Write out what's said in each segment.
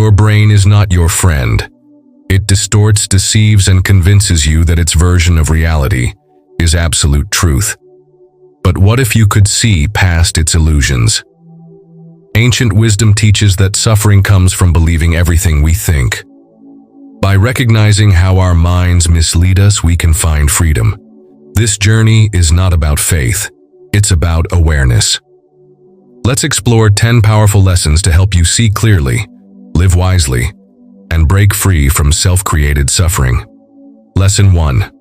Your brain is not your friend. It distorts, deceives, and convinces you that its version of reality is absolute truth. But what if you could see past its illusions? Ancient wisdom teaches that suffering comes from believing everything we think. By recognizing how our minds mislead us, we can find freedom. This journey is not about faith, it's about awareness. Let's explore 10 powerful lessons to help you see clearly, live wisely, and break free from self-created suffering. Lesson 1.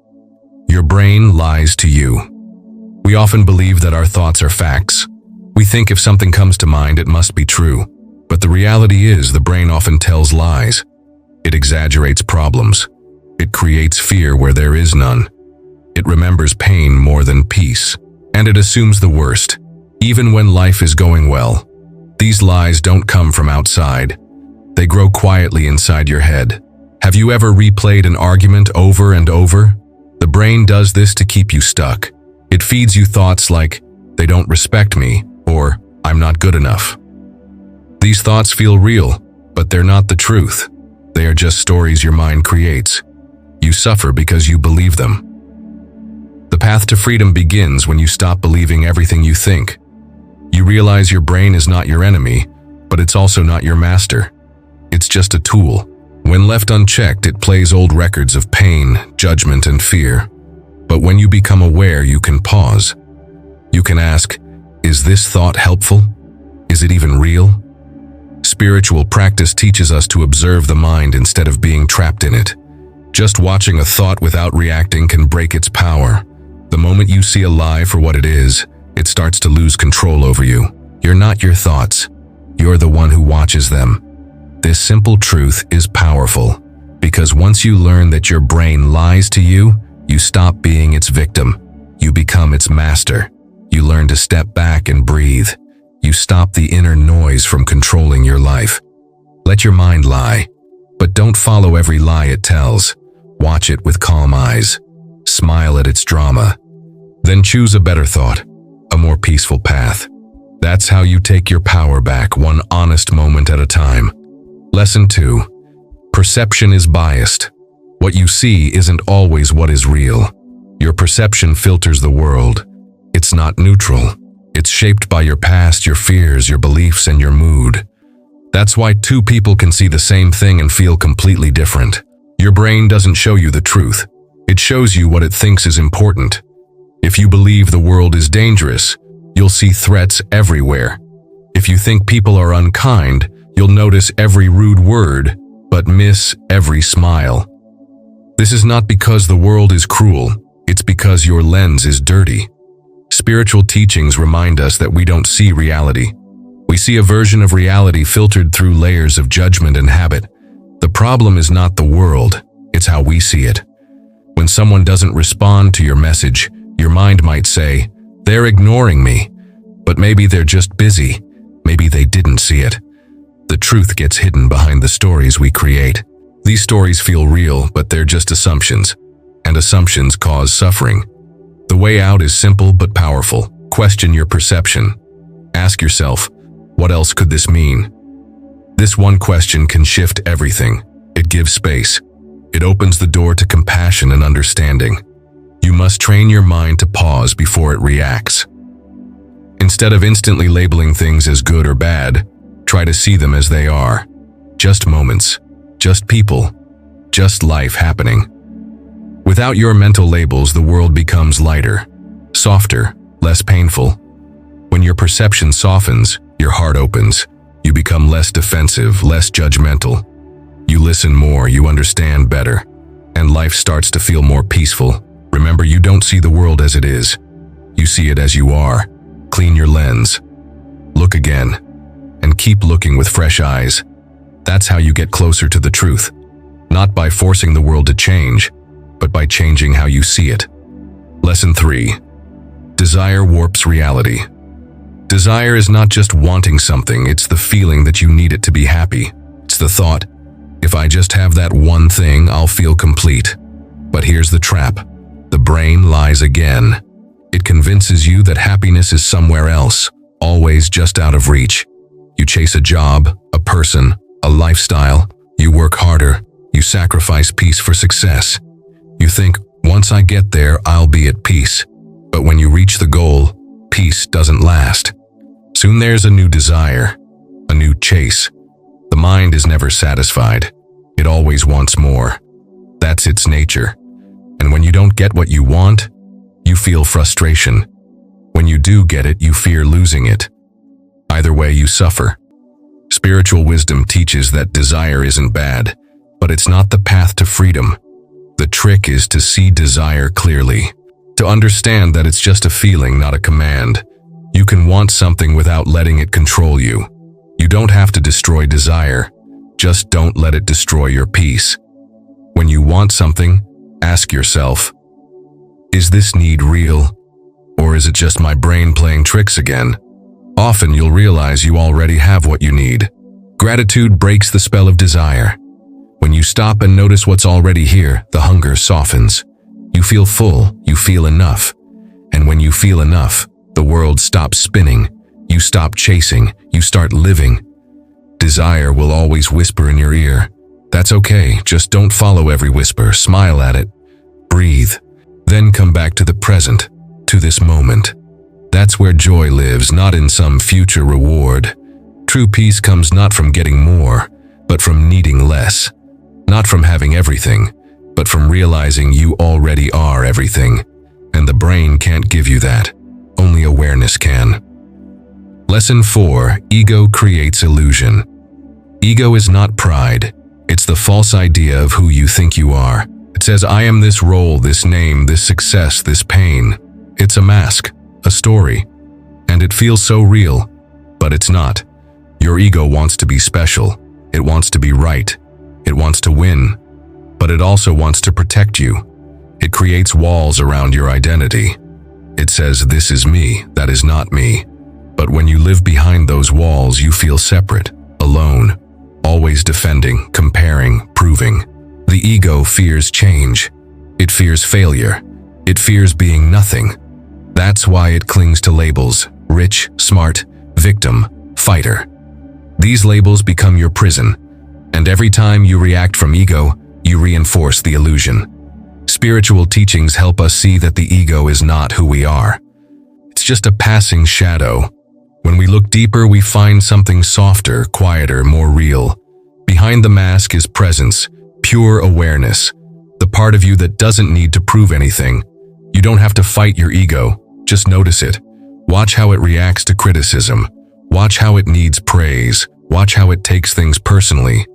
Your brain lies to you. We often believe that our thoughts are facts. We think if something comes to mind, it must be true. But the reality is, the brain often tells lies. It exaggerates problems. It creates fear where there is none. It remembers pain more than peace. And it assumes the worst, even when life is going well. These lies don't come from outside. They grow quietly inside your head. Have you ever replayed an argument over and over? The brain does this to keep you stuck. It feeds you thoughts like, "They don't respect me," or "I'm not good enough." These thoughts feel real, but they're not the truth. They are just stories your mind creates. You suffer because you believe them. The path to freedom begins when you stop believing everything you think. You realize your brain is not your enemy, but it's also not your master. It's just a tool. When left unchecked, it plays old records of pain, judgment, and fear. But when you become aware, you can pause. You can ask, is this thought helpful? Is it even real? Spiritual practice teaches us to observe the mind instead of being trapped in it. Just watching a thought without reacting can break its power. The moment you see a lie for what it is, it starts to lose control over you. You're not your thoughts. You're the one who watches them. This simple truth is powerful, because once you learn that your brain lies to you, you stop being its victim. You become its master. You learn to step back and breathe. You stop the inner noise from controlling your life. Let your mind lie, but don't follow every lie it tells. Watch it with calm eyes. Smile at its drama. Then choose a better thought, a more peaceful path. That's how you take your power back, one honest moment at a time. Lesson 2. Perception is biased. What you see isn't always what is real. Your perception filters the world. It's not neutral. It's shaped by your past, your fears, your beliefs, and your mood. That's why two people can see the same thing and feel completely different. Your brain doesn't show you the truth. It shows you what it thinks is important. If you believe the world is dangerous, you'll see threats everywhere. If you think people are unkind, you'll notice every rude word, but miss every smile. This is not because the world is cruel, it's because your lens is dirty. Spiritual teachings remind us that we don't see reality. We see a version of reality filtered through layers of judgment and habit. The problem is not the world, it's how we see it. When someone doesn't respond to your message, your mind might say, "They're ignoring me." But maybe they're just busy. Maybe they didn't see it. The truth gets hidden behind the stories we create. These stories feel real, but they're just assumptions, and assumptions cause suffering. The way out is simple but powerful. Question your perception. Ask yourself, what else could this mean? This one question can shift everything. It gives space. It opens the door to compassion and understanding. You must train your mind to pause before it reacts. Instead of instantly labeling things as good or bad, try to see them as they are. Just moments, just people, just life happening. Without your mental labels, the world becomes lighter, softer, less painful. When your perception softens, your heart opens. You become less defensive, less judgmental. You listen more, you understand better, and life starts to feel more peaceful. Remember, you don't see the world as it is. You see it as you are. Clean your lens. Look again, and keep looking with fresh eyes. That's how you get closer to the truth. Not by forcing the world to change, but by changing how you see it. Lesson 3. Desire warps reality. Desire is not just wanting something, it's the feeling that you need it to be happy. It's the thought, if I just have that one thing, I'll feel complete. But here's the trap. The brain lies again. It convinces you that happiness is somewhere else, always just out of reach. You chase a job, a person, a lifestyle. You work harder. You sacrifice peace for success. You think, once I get there, I'll be at peace. But when you reach the goal, peace doesn't last. Soon there's a new desire, a new chase. The mind is never satisfied. It always wants more. That's its nature. And when you don't get what you want, you feel frustration. When you do get it, you fear losing it. Either way, you suffer. Spiritual wisdom teaches that desire isn't bad, but it's not the path to freedom. The trick is to see desire clearly, to understand that it's just a feeling, not a command. You can want something without letting it control you. You don't have to destroy desire, just don't let it destroy your peace. When you want something, ask yourself, is this need real? Or is it just my brain playing tricks again? Often you'll realize you already have what you need. Gratitude breaks the spell of desire. When you stop and notice what's already here, the hunger softens. You feel full, you feel enough. And when you feel enough, the world stops spinning. You stop chasing, you start living. Desire will always whisper in your ear. That's okay, just don't follow every whisper, smile at it. Breathe. Then come back to the present, to this moment. That's where joy lives, not in some future reward. True peace comes not from getting more, but from needing less. Not from having everything, but from realizing you already are everything. And the brain can't give you that. Only awareness can. Lesson 4. Ego creates illusion. Ego is not pride. It's the false idea of who you think you are. It says, I am this role, this name, this success, this pain. It's a mask, a story. And it feels so real, but it's not. Your ego wants to be special. It wants to be right. It wants to win. But it also wants to protect you. It creates walls around your identity. It says, this is me, that is not me. But when you live behind those walls, you feel separate, alone, always defending, comparing, proving. The ego fears change. It fears failure. It fears being nothing. That's why it clings to labels: rich, smart, victim, fighter. These labels become your prison, and every time you react from ego, you reinforce the illusion. Spiritual teachings help us see that the ego is not who we are. It's just a passing shadow. When we look deeper, we find something softer, quieter, more real. Behind the mask is presence, pure awareness, the part of you that doesn't need to prove anything. You don't have to fight your ego, just notice it. Watch how it reacts to criticism. Watch how it needs praise. Watch how it takes things personally.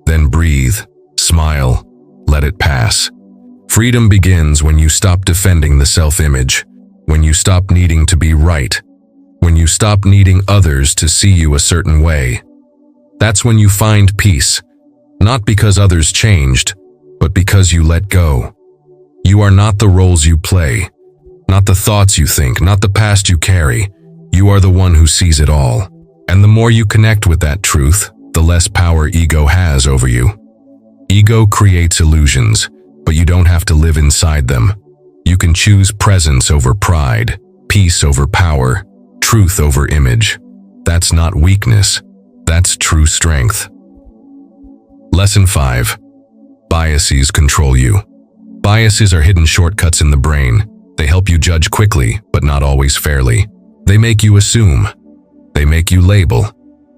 Then breathe, smile, let it pass. Freedom begins when you stop defending the self-image, when you stop needing to be right, when you stop needing others to see you a certain way. That's when you find peace, not because others changed, but because you let go. You are not the roles you play, not the thoughts you think, not the past you carry. You are the one who sees it all. And the more you connect with that truth, the less power ego has over you. Ego creates illusions, but you don't have to live inside them. You can choose presence over pride, peace over power, truth over image. That's not weakness. That's true strength. Lesson 5. Biases control you. Biases are hidden shortcuts in the brain. They help you judge quickly, but not always fairly. They make you assume. They make you label.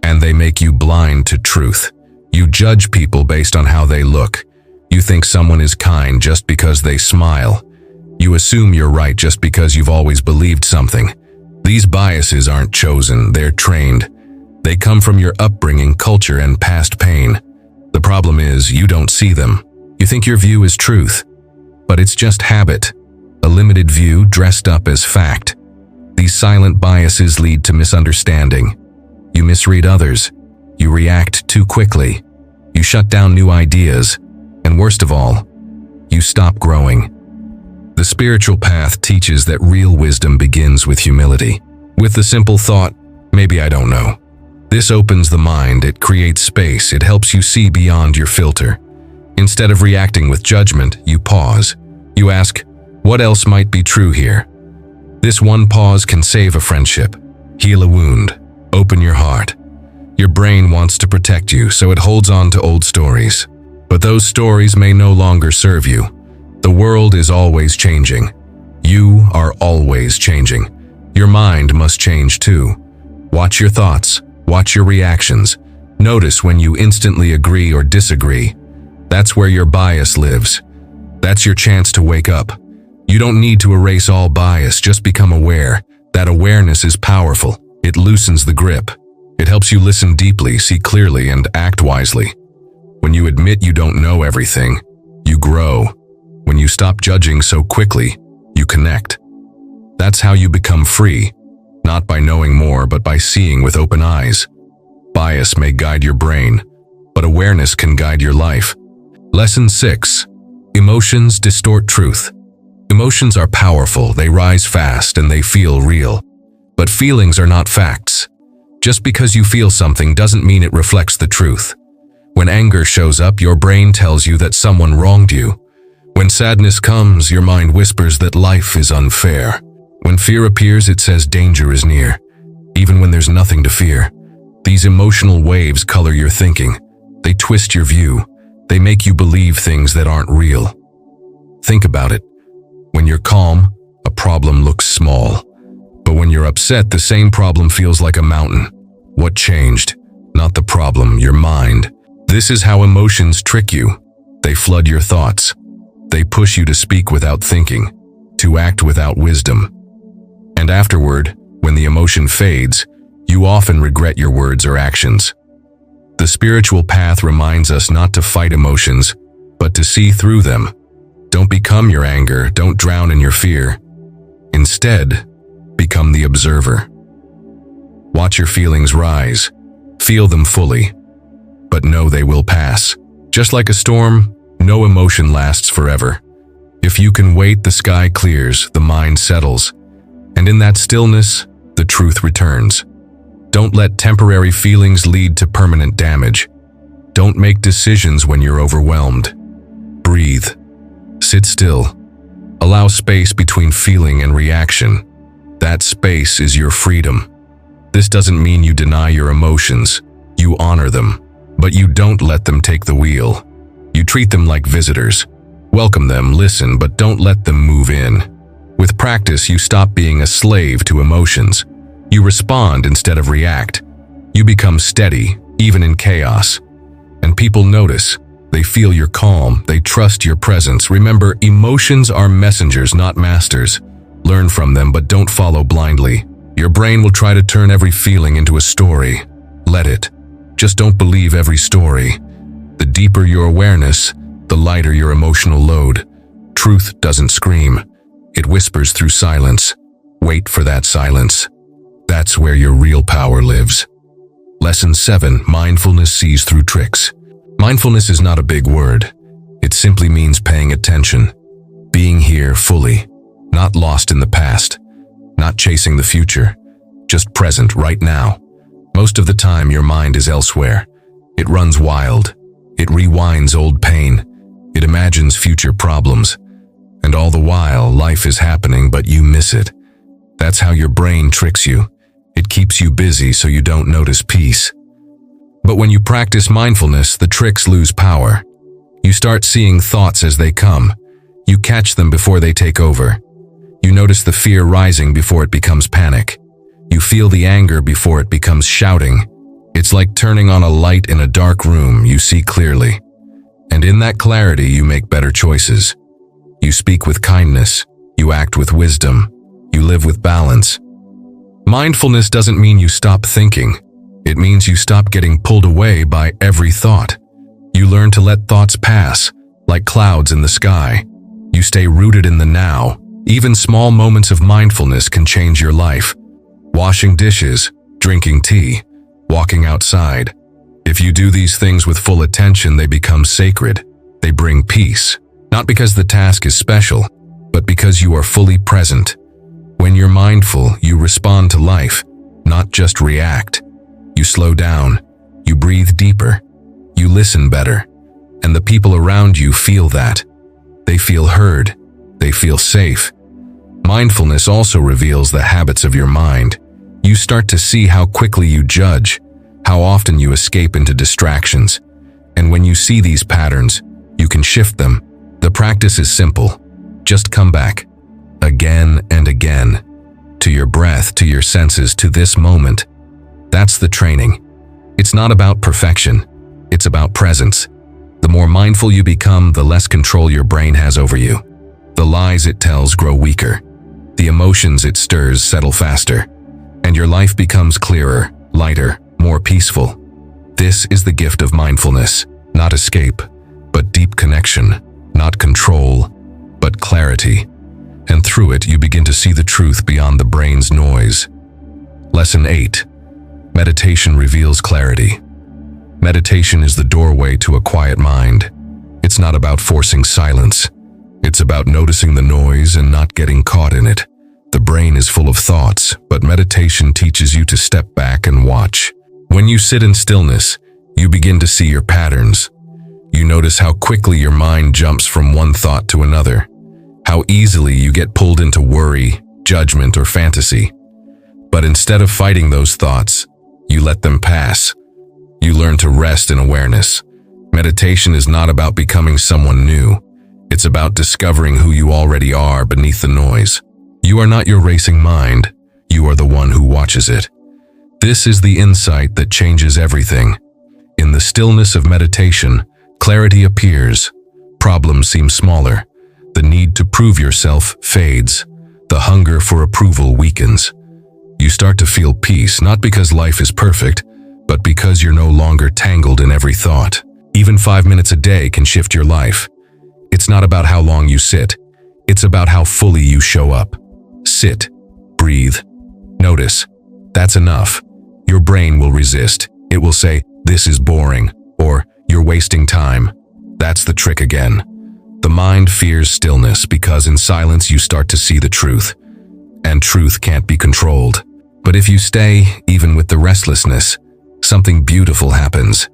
And they make you blind to truth. You judge people based on how they look. You think someone is kind just because they smile. You assume you're right just because you've always believed something. These biases aren't chosen, they're trained. They come from your upbringing, culture, and past pain. The problem is, you don't see them. You think your view is truth, but it's just habit, a limited view dressed up as fact. These silent biases lead to misunderstanding. You misread others. You react too quickly. You shut down new ideas. And worst of all, you stop growing. The spiritual path teaches that real wisdom begins with humility. With the simple thought, maybe I don't know. This opens the mind, it creates space, it helps you see beyond your filter. Instead of reacting with judgment, you pause. You ask, what else might be true here? This one pause can save a friendship, heal a wound, open your heart. Your brain wants to protect you, so it holds on to old stories. But those stories may no longer serve you. The world is always changing. You are always changing. Your mind must change too. Watch your thoughts. Watch your reactions. Notice when you instantly agree or disagree. That's where your bias lives. That's your chance to wake up. You don't need to erase all bias, just become aware. That awareness is powerful. It loosens the grip. It helps you listen deeply, see clearly, and act wisely. When you admit you don't know everything, you grow. When you stop judging so quickly, you connect. That's how you become free, not by knowing more, but by seeing with open eyes. Bias may guide your brain, but awareness can guide your life. Lesson 6. Emotions distort truth. Emotions are powerful, they rise fast, and they feel real. But feelings are not facts. Just because you feel something doesn't mean it reflects the truth. When anger shows up, your brain tells you that someone wronged you. When sadness comes, your mind whispers that life is unfair. When fear appears, it says danger is near, even when there's nothing to fear. These emotional waves color your thinking. They twist your view. They make you believe things that aren't real. Think about it. When you're calm, a problem looks small. But when you're upset, the same problem feels like a mountain. What changed? Not the problem, your mind. This is how emotions trick you. They flood your thoughts. They push you to speak without thinking, to act without wisdom. And afterward, when the emotion fades, you often regret your words or actions. The spiritual path reminds us not to fight emotions, but to see through them. Don't become your anger, don't drown in your fear. Instead, become the observer. Watch your feelings rise. Feel them fully. But know they will pass. Just like a storm, no emotion lasts forever. If you can wait, the sky clears, the mind settles. And in that stillness, the truth returns. Don't let temporary feelings lead to permanent damage. Don't make decisions when you're overwhelmed. Breathe. Sit still. Allow space between feeling and reaction. That space is your freedom. This doesn't mean you deny your emotions. You honor them, but you don't let them take the wheel. You treat them like visitors. Welcome them, listen, but don't let them move in. With practice, you stop being a slave to emotions. You respond instead of react. You become steady, even in chaos. And people notice. They feel your calm. They trust your presence. Remember, emotions are messengers, not masters. Learn from them, but don't follow blindly. Your brain will try to turn every feeling into a story. Let it. Just don't believe every story. The deeper your awareness, the lighter your emotional load. Truth doesn't scream. It whispers through silence. Wait for that silence. That's where your real power lives. Lesson 7. Mindfulness sees through tricks. Mindfulness is not a big word. It simply means paying attention. Being here fully. Not lost in the past. Not chasing the future. Just present right now. Most of the time your mind is elsewhere. It runs wild. It rewinds old pain. It imagines future problems. And all the while, life is happening, but you miss it. That's how your brain tricks you. It keeps you busy so you don't notice peace. But when you practice mindfulness, the tricks lose power. You start seeing thoughts as they come. You catch them before they take over. You notice the fear rising before it becomes panic. You feel the anger before it becomes shouting. It's like turning on a light in a dark room. You see clearly. And in that clarity, you make better choices. You speak with kindness. You act with wisdom. You live with balance. Mindfulness doesn't mean you stop thinking. It means you stop getting pulled away by every thought. You learn to let thoughts pass, like clouds in the sky. You stay rooted in the now. Even small moments of mindfulness can change your life. Washing dishes, drinking tea, walking outside. If you do these things with full attention, they become sacred. They bring peace. Not because the task is special, but because you are fully present. When you're mindful, you respond to life, not just react. You slow down. You breathe deeper. You listen better. And the people around you feel that. They feel heard. They feel safe. Mindfulness also reveals the habits of your mind. You start to see how quickly you judge, how often you escape into distractions. And when you see these patterns, you can shift them. The practice is simple. Just come back, again and again, to your breath, to your senses, to this moment. That's the training. It's not about perfection. It's about presence. The more mindful you become, the less control your brain has over you. The lies it tells grow weaker. The emotions it stirs settle faster. And your life becomes clearer, lighter, more peaceful. This is the gift of mindfulness. Not escape, but deep connection. Not control, but clarity. And through it, you begin to see the truth beyond the brain's noise. Lesson 8. Meditation reveals clarity. Meditation is the doorway to a quiet mind. It's not about forcing silence. It's about noticing the noise and not getting caught in it. The brain is full of thoughts, but meditation teaches you to step back and watch. When you sit in stillness, you begin to see your patterns. You notice how quickly your mind jumps from one thought to another, how easily you get pulled into worry, judgment, or fantasy. But instead of fighting those thoughts, you let them pass. You learn to rest in awareness. Meditation is not about becoming someone new. It's about discovering who you already are beneath the noise. You are not your racing mind. You are the one who watches it. This is the insight that changes everything. In the stillness of meditation, clarity appears. Problems seem smaller. The need to prove yourself fades. The hunger for approval weakens. You start to feel peace, not because life is perfect, but because you're no longer tangled in every thought. Even 5 minutes a day can shift your life. It's not about how long you sit. It's about how fully you show up. Sit, breathe, notice. That's enough. Your brain will resist. It will say, "This is boring," or "You're wasting time." That's the trick again. The mind fears stillness because in silence you start to see the truth. And truth can't be controlled. But if you stay, even with the restlessness, something beautiful happens.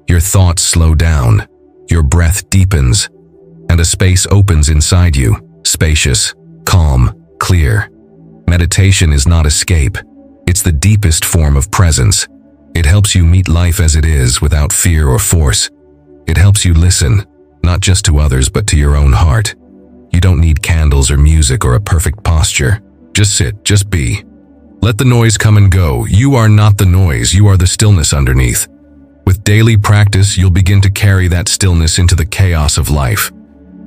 Your thoughts slow down, your breath deepens, and a space opens inside you, spacious, calm, clear. Meditation is not escape. It's the deepest form of presence. It helps you meet life as it is without fear or force. It helps you listen, not just to others but to your own heart. You don't need candles or music or a perfect posture. Just sit, just be. Let the noise come and go. You are not the noise, you are the stillness underneath. With daily practice, you'll begin to carry that stillness into the chaos of life.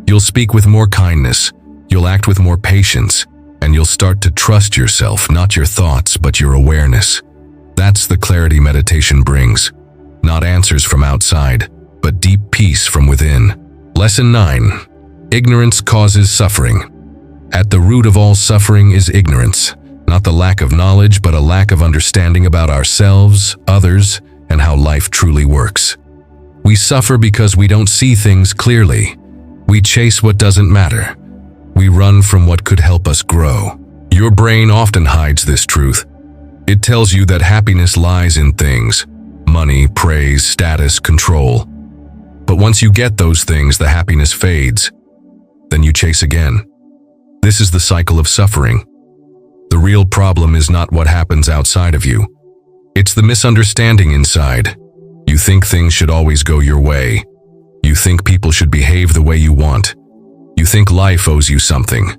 You'll speak with more kindness, you'll act with more patience, and you'll start to trust yourself, not your thoughts, but your awareness. That's the clarity meditation brings. Not answers from outside, but deep peace from within. Lesson 9. Ignorance causes suffering. At the root of all suffering is ignorance. Not the lack of knowledge, but a lack of understanding about ourselves, others, and how life truly works. We suffer because we don't see things clearly. We chase what doesn't matter. We run from what could help us grow. Your brain often hides this truth. It tells you that happiness lies in things: money, praise, status, control. But once you get those things, the happiness fades. Then you chase again. This is the cycle of suffering. The real problem is not what happens outside of you. It's the misunderstanding inside. You think things should always go your way. You think people should behave the way you want. You think life owes you something.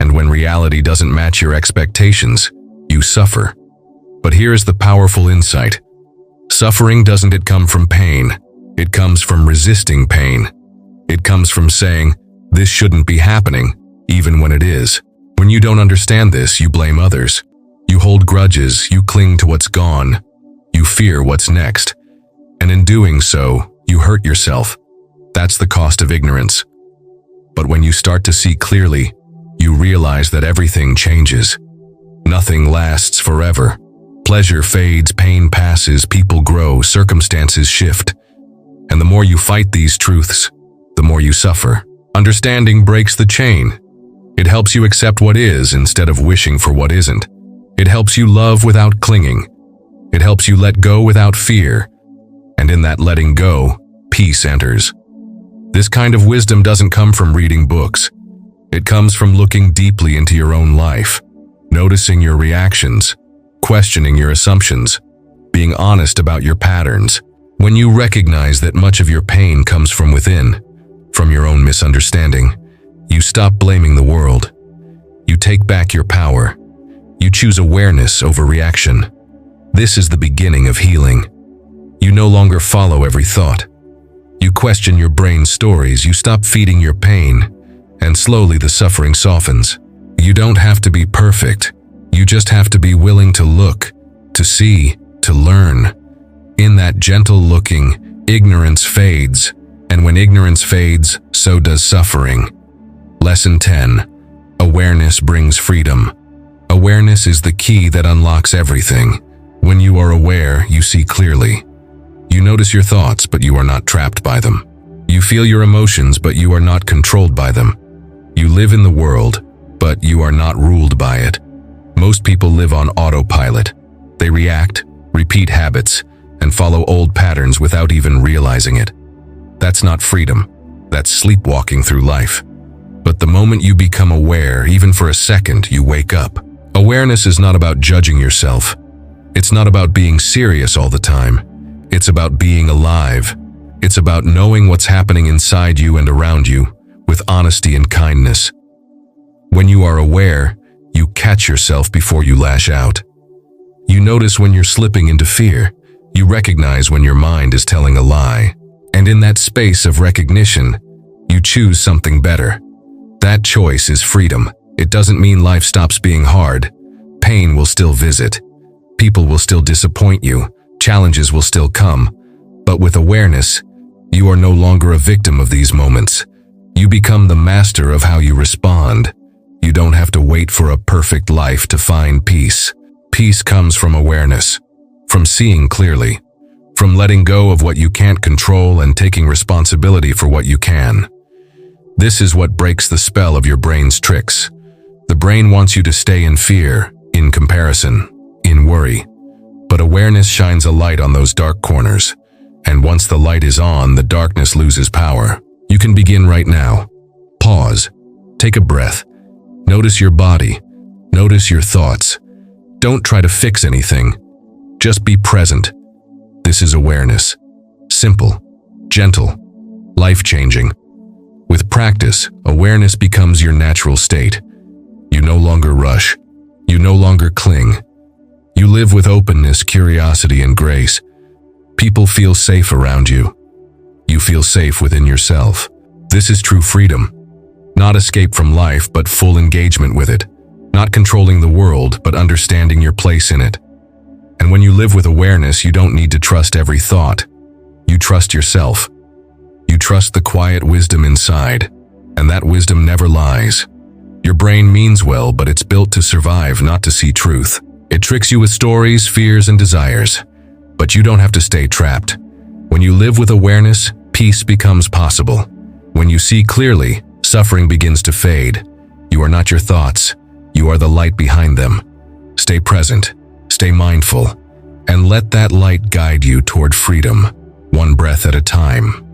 And when reality doesn't match your expectations, you suffer. But here is the powerful insight. Suffering doesn't come from pain. It comes from resisting pain. It comes from saying, "This shouldn't be happening," even when it is. When you don't understand this, you blame others. You hold grudges, you cling to what's gone. You fear what's next. And in doing so, you hurt yourself. That's the cost of ignorance. But when you start to see clearly, you realize that everything changes. Nothing lasts forever. Pleasure fades, pain passes, people grow, circumstances shift. And the more you fight these truths, the more you suffer. Understanding breaks the chain. It helps you accept what is instead of wishing for what isn't. It helps you love without clinging. It helps you let go without fear. And in that letting go, peace enters. This kind of wisdom doesn't come from reading books. It comes from looking deeply into your own life, noticing your reactions, questioning your assumptions, being honest about your patterns. When you recognize that much of your pain comes from within, from your own misunderstanding, you stop blaming the world. You take back your power. You choose awareness over reaction. This is the beginning of healing. You no longer follow every thought. You question your brain's stories. You stop feeding your pain, and slowly the suffering softens. You don't have to be perfect. You just have to be willing to look, to see, to learn. In that gentle looking, ignorance fades, and when ignorance fades, so does suffering. Lesson 10. Awareness brings freedom. Awareness is the key that unlocks everything. When you are aware, you see clearly. You notice your thoughts, but you are not trapped by them. You feel your emotions, but you are not controlled by them. You live in the world, but you are not ruled by it. Most people live on autopilot. They react, repeat habits, and follow old patterns without even realizing it. That's not freedom. That's sleepwalking through life. But the moment you become aware, even for a second, you wake up. Awareness is not about judging yourself. It's not about being serious all the time. It's about being alive. It's about knowing what's happening inside you and around you, with honesty and kindness. When you are aware, you catch yourself before you lash out. You notice when you're slipping into fear. You recognize when your mind is telling a lie. And in that space of recognition, you choose something better. That choice is freedom. It doesn't mean life stops being hard. Pain will still visit. People will still disappoint you. Challenges will still come. But with awareness, you are no longer a victim of these moments. You become the master of how you respond. You don't have to wait for a perfect life to find peace. Peace comes from awareness, from seeing clearly, from letting go of what you can't control and taking responsibility for what you can. This is what breaks the spell of your brain's tricks. The brain wants you to stay in fear, in comparison, in worry. But awareness shines a light on those dark corners. And once the light is on, the darkness loses power. You can begin right now. Pause. Take a breath. Notice your body. Notice your thoughts. Don't try to fix anything. Just be present. This is awareness. Simple, gentle, life-changing. With practice, awareness becomes your natural state. You no longer rush. You no longer cling. You live with openness, curiosity, and grace. People feel safe around you. You feel safe within yourself. This is true freedom. Not escape from life, but full engagement with it. Not controlling the world, but understanding your place in it. And when you live with awareness, you don't need to trust every thought. You trust yourself. You trust the quiet wisdom inside, and that wisdom never lies. Your brain means well, but it's built to survive, not to see truth. It tricks you with stories, fears, and desires. But you don't have to stay trapped. When you live with awareness, peace becomes possible. When you see clearly, suffering begins to fade. You are not your thoughts. You are the light behind them. Stay present, stay mindful, and let that light guide you toward freedom, one breath at a time.